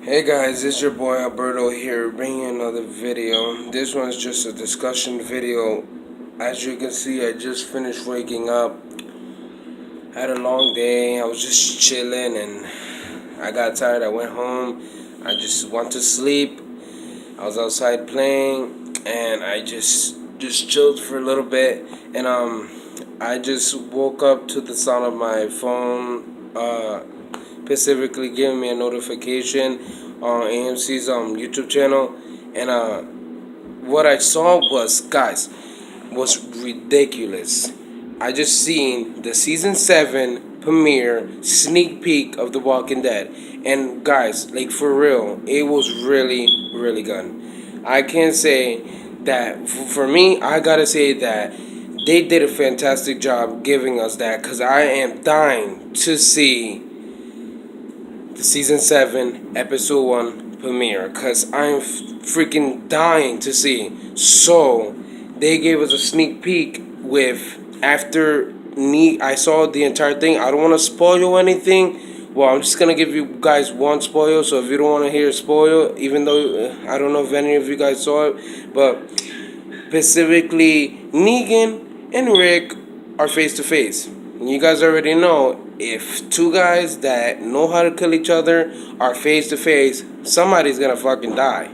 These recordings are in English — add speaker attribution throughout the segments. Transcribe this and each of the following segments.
Speaker 1: Hey guys, it's your boy Alberto here, bringing you another video. This one's just a discussion video. As you can see, I just finished waking up. Had a long day. I was just chilling and I got tired. I went home. I just want to sleep. I was outside playing and I just chilled for a little bit and I just woke up to the sound of my phone specifically giving me a notification on AMC's YouTube channel, and what I saw was ridiculous. I just seen the season 7 premiere sneak peek of The Walking Dead, and guys, like for real, it was really good. I can't say that for me. I gotta say that they did a fantastic job giving us that, because I am dying to see the season 7 episode 1 premiere, because I'm freaking dying to see. So they gave us a sneak peek with after I saw the entire thing. I don't want to spoil anything. Well, I'm just gonna give you guys one spoil. So if you don't want to hear spoil, even though I don't know if any of you guys saw it, but specifically Negan and Rick are face to face. You guys already know, if two guys that know how to kill each other are face to face, somebody's gonna fucking die.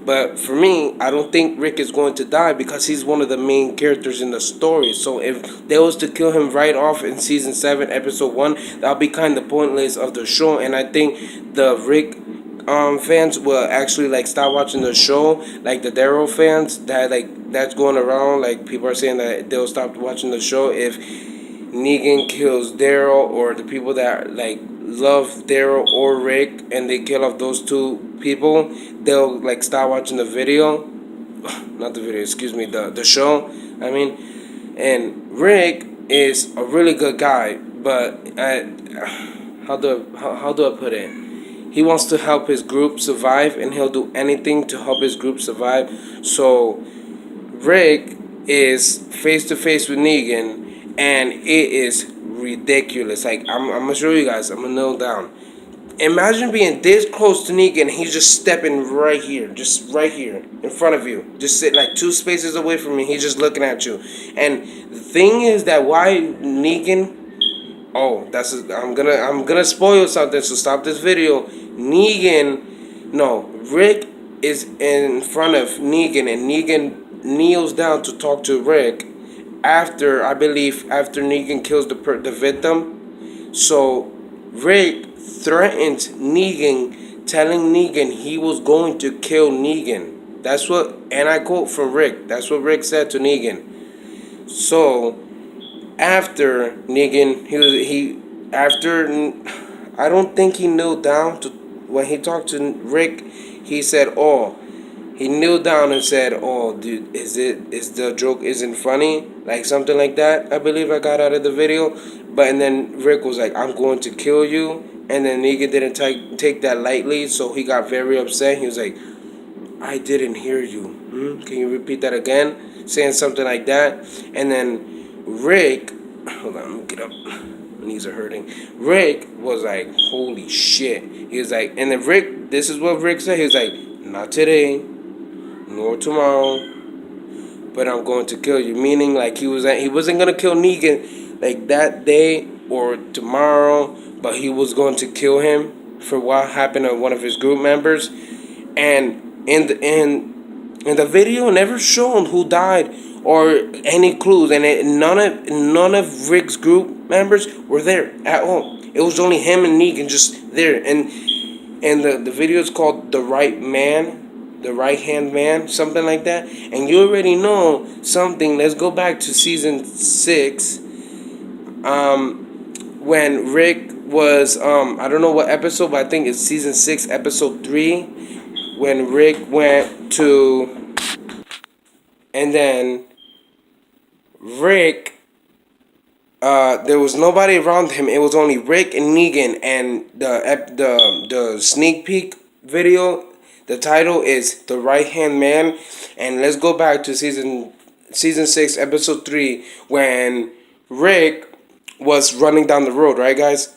Speaker 1: But for me, I don't think Rick is going to die because he's one of the main characters in the story. So if they was to kill him right off in season 7, episode 1, that'll be kind of pointless of the show. And I think the Rick fans will actually like stop watching the show. Like the Daryl fans that's going around, like people are saying that they'll stop watching the show if Negan kills Daryl, or the people that like love Daryl or Rick and they kill off those two people, they'll like start watching the video. Not the video, excuse me, the show. I mean, and Rick is a really good guy, but how do I put it? He wants to help his group survive, and he'll do anything to help his group survive. So Rick is face to face with Negan, and it is ridiculous. Like I'm gonna show you guys. I'm gonna kneel down. Imagine being this close to Negan. He's just stepping right here, just right here in front of you, just sitting like 2 spaces away from me. He's just looking at you. And the thing is that why Negan? Oh, I'm gonna spoil something. So stop this video. Negan, no, Rick is in front of Negan, and Negan kneels down to talk to Rick after, I believe, after Negan kills the victim. So Rick threatened Negan, telling Negan he was going to kill Negan. That's what, and I quote from Rick. That's what Rick said to Negan. So after Negan, I don't think he kneeled down to when he talked to Rick. He said, "Oh." He kneeled down and said, "Oh, dude, is the joke isn't funny?" Like something like that. I believe I got out of the video, but and then Rick was like, "I'm going to kill you," and then Negan didn't take that lightly, so he got very upset. He was like, "I didn't hear you. Can you repeat that again?" Saying something like that, and then Rick, hold on, let me get up. My knees are hurting. Rick was like, "Holy shit!" He was like, and then Rick, this is what Rick said. He was like, "Not today, nor tomorrow, but I'm going to kill you." Meaning, like he wasn't gonna kill Negan like that day or tomorrow, but he was going to kill him for what happened to one of his group members. And in the video, never shown who died or any clues, and none of Rick's group members were there at all. It was only him and Negan just there, and the video is called The Right Man, The Right Hand Man, something like that. And you already know something. Let's go back to season 6. When Rick was I don't know what episode, but I think it's season 6, episode 3, when Rick went to, and then Rick, there was nobody around him. It was only Rick and Negan, and the sneak peek video. The title is The Right Hand Man, and let's go back to season 6, episode 3, when Rick was running down the road, right, guys?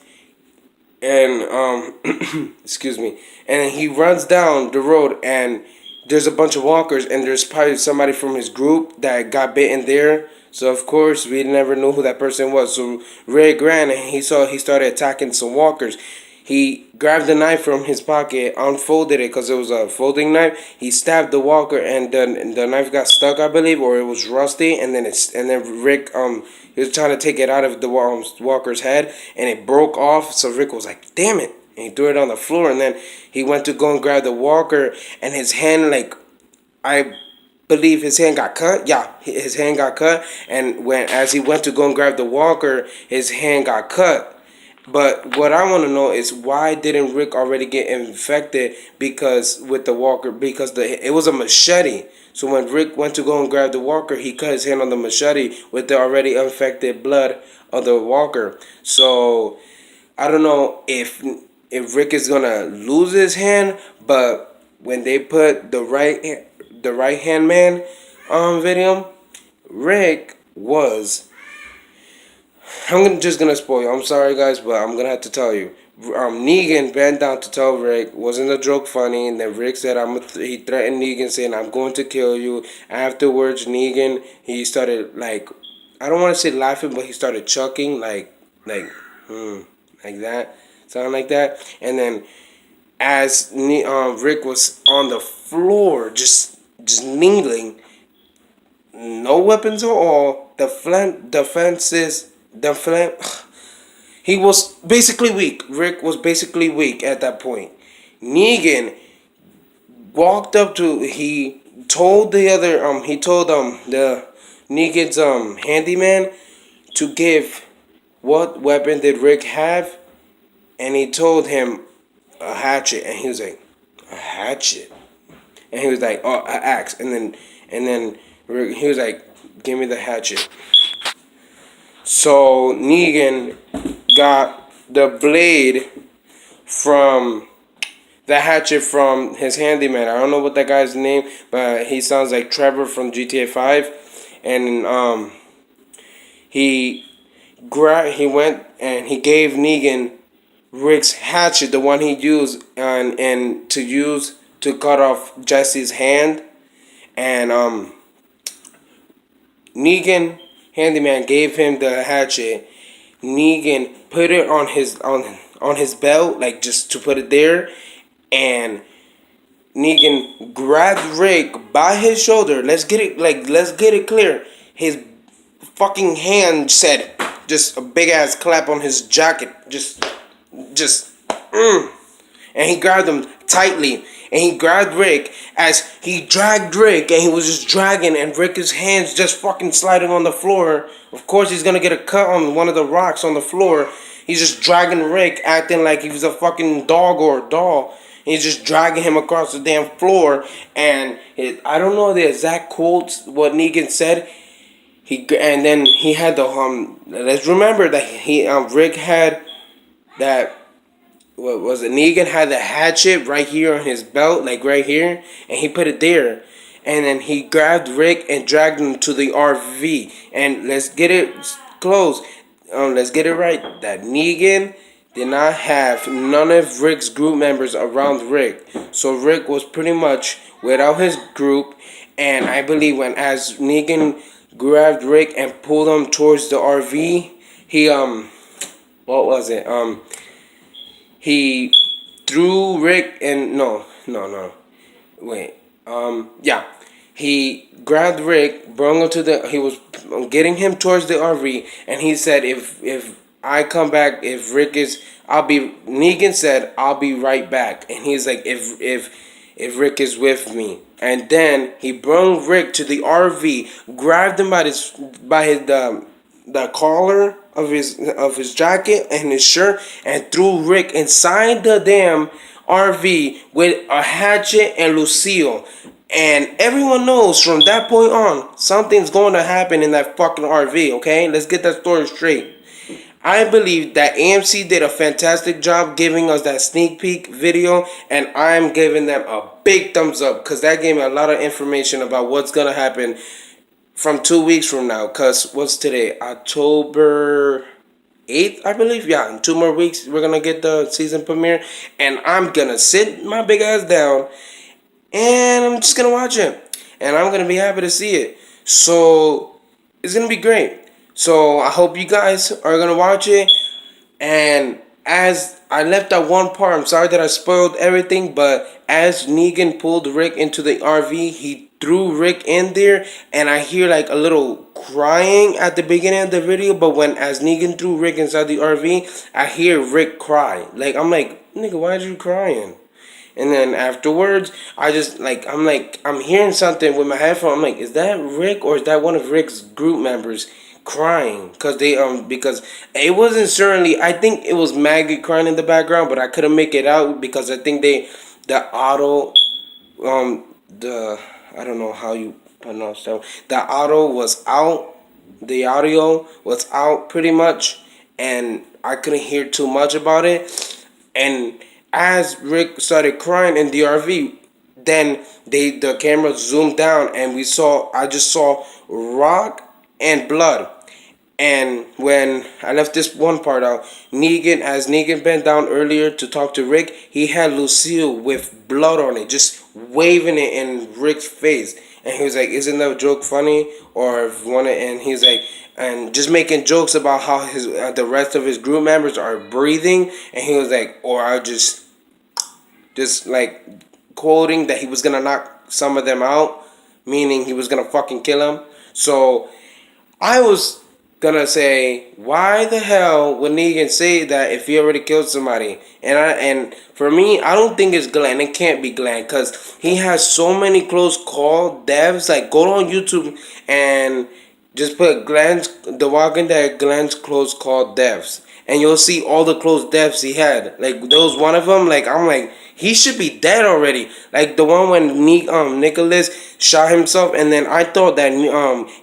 Speaker 1: and excuse me, and he runs down the road, and there's a bunch of walkers, and there's probably somebody from his group that got bitten there. So of course we never knew who that person was. So Rick ran, and he started attacking some walkers. He grabbed the knife from his pocket, unfolded it because it was a folding knife. He stabbed the walker, and the knife got stuck, I believe, or it was rusty. And then Rick he was trying to take it out of the walker's head, and it broke off. So Rick was like, "Damn it!" And he threw it on the floor. And then he went to go and grab the walker, and his hand, like, I believe his hand got cut. Yeah, his hand got cut, and as he went to go and grab the walker, his hand got cut. But what I want to know is, why didn't Rick already get infected? Because with the walker, because it was a machete. So when Rick went to go and grab the walker, he cut his hand on the machete with the already infected blood of the walker. So I don't know if Rick is gonna lose his hand, but when they put the right hand man video, Rick was, just gonna spoil you. I'm sorry, guys, but I'm gonna have to tell you. Negan bent down to tell Rick, wasn't the joke funny? And then Rick said, he threatened Negan, saying, "I'm going to kill you." Afterwards, Negan, he started, like, I don't want to say laughing, but he started chucking, like that, something like that. And then as Rick was on the floor, just kneeling, no weapons at all. He was basically weak. Rick was basically weak at that point. Negan walked up to. He told the other. He told the Negan's handyman to give. What weapon did Rick have? And he told him a hatchet, and he was like, a hatchet, and he was like, oh, an axe, and then Rick, he was like, give me the hatchet. So Negan got the blade from the hatchet from his handyman. I don't know what that guy's name, but he sounds like Trevor from GTA 5. And he went and he gave Negan Rick's hatchet, the one he used and to use to cut off Jesse's hand. And Negan handyman gave him the hatchet. Negan put it on his belt, like, just to put it there, and Negan grabbed Rick by his shoulder. Let's get it clear. His fucking hand said, just a big ass clap on his jacket. And he grabbed him tightly. And he grabbed Rick as he dragged Rick, and he was just dragging, and Rick's hands just fucking sliding on the floor. Of course, he's gonna get a cut on one of the rocks on the floor. He's just dragging Rick, acting like he was a fucking dog or a doll. He's just dragging him across the damn floor. And I don't know the exact quotes, what Negan said. And then he had the let's remember that Rick had that. What was it? Negan had the hatchet right here on his belt, like right here, and he put it there. And then he grabbed Rick and dragged him to the RV. And let's get it close. Let's get it right. That Negan did not have none of Rick's group members around Rick. So Rick was pretty much without his group. And I believe as Negan grabbed Rick and pulled him towards the RV, he what was it? He threw Rick and no. Wait. Yeah. He grabbed Rick, brought him he was getting him towards the RV, and he said, if I come back, Negan said, I'll be right back. And he's like, if Rick is with me. And then he brought Rick to the RV, grabbed him by the collar of his jacket and his shirt, and threw Rick inside the damn RV with a hatchet and Lucille. And everyone knows from that point on, something's going to happen in that fucking RV, okay? Let's get that story straight. I believe that AMC did a fantastic job giving us that sneak peek video, and I'm giving them a big thumbs up, because that gave me a lot of information about what's going to happen from 2 weeks from now. Because what's today? October 8th, I believe. Yeah, in 2 more weeks we're gonna get the season premiere, and I'm gonna sit my big ass down and I'm just gonna watch it, and I'm gonna be happy to see it. So it's gonna be great. So I hope you guys are gonna watch it. And as I left that one part, I'm sorry that I spoiled everything, but as Negan pulled Rick into the RV, he threw Rick in there, and I hear like a little crying at the beginning of the video. But when as Negan threw Rick inside the RV, I hear Rick cry. Like I'm like, nigga, why are you crying? And then afterwards, I just I'm hearing something with my headphone. I'm like, is that Rick or is that one of Rick's group members crying? Because it wasn't certainly. I think it was Maggie crying in the background, but I couldn't make it out because I think the auto the I don't know how you pronounce that. The auto was out. The audio was out pretty much, and I couldn't hear too much about it. And as Rick started crying in the RV, then the camera zoomed down and I just saw rock and blood. And when I left this one part out, as Negan bent down earlier to talk to Rick, he had Lucille with blood on it, just waving it in Rick's face. And he was like, "Isn't that joke funny?" Or if one, and he's like, and just making jokes about how the rest of his group members are breathing. And he was like, or I just like quoting that he was gonna knock some of them out, meaning he was gonna fucking kill them. So I was gonna say, why the hell would Negan say that if he already killed somebody? And for me, I don't think it's Glenn. It can't be Glenn because he has so many close call devs. Like go on YouTube and just put The Walking Dead Glenn's close call devs, and you'll see all the close deaths he had. Like there was one of them. Like I'm like he should be dead already. Like the one when Nicholas shot himself, and then I thought that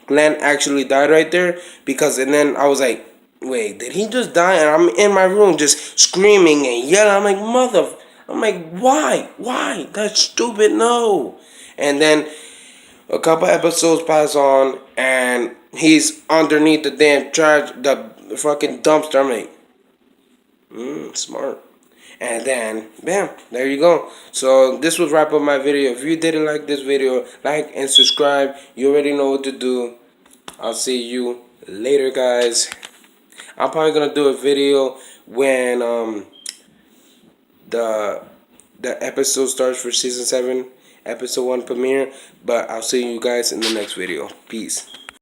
Speaker 1: Glenn actually died right there and then I was like, wait, did he just die? And I'm in my room just screaming and yelling. I'm like mother. I'm like why? That's stupid. No. And then a couple episodes pass on, and he's underneath the damn trash, the fucking dumpster. I'm like, smart. And then, bam, there you go. So this will wrap up my video. If you didn't like this video, like and subscribe. You already know what to do. I'll see you later, guys. I'm probably gonna do a video when the episode starts for season 7, episode 1 premiere. But I'll see you guys in the next video. Peace.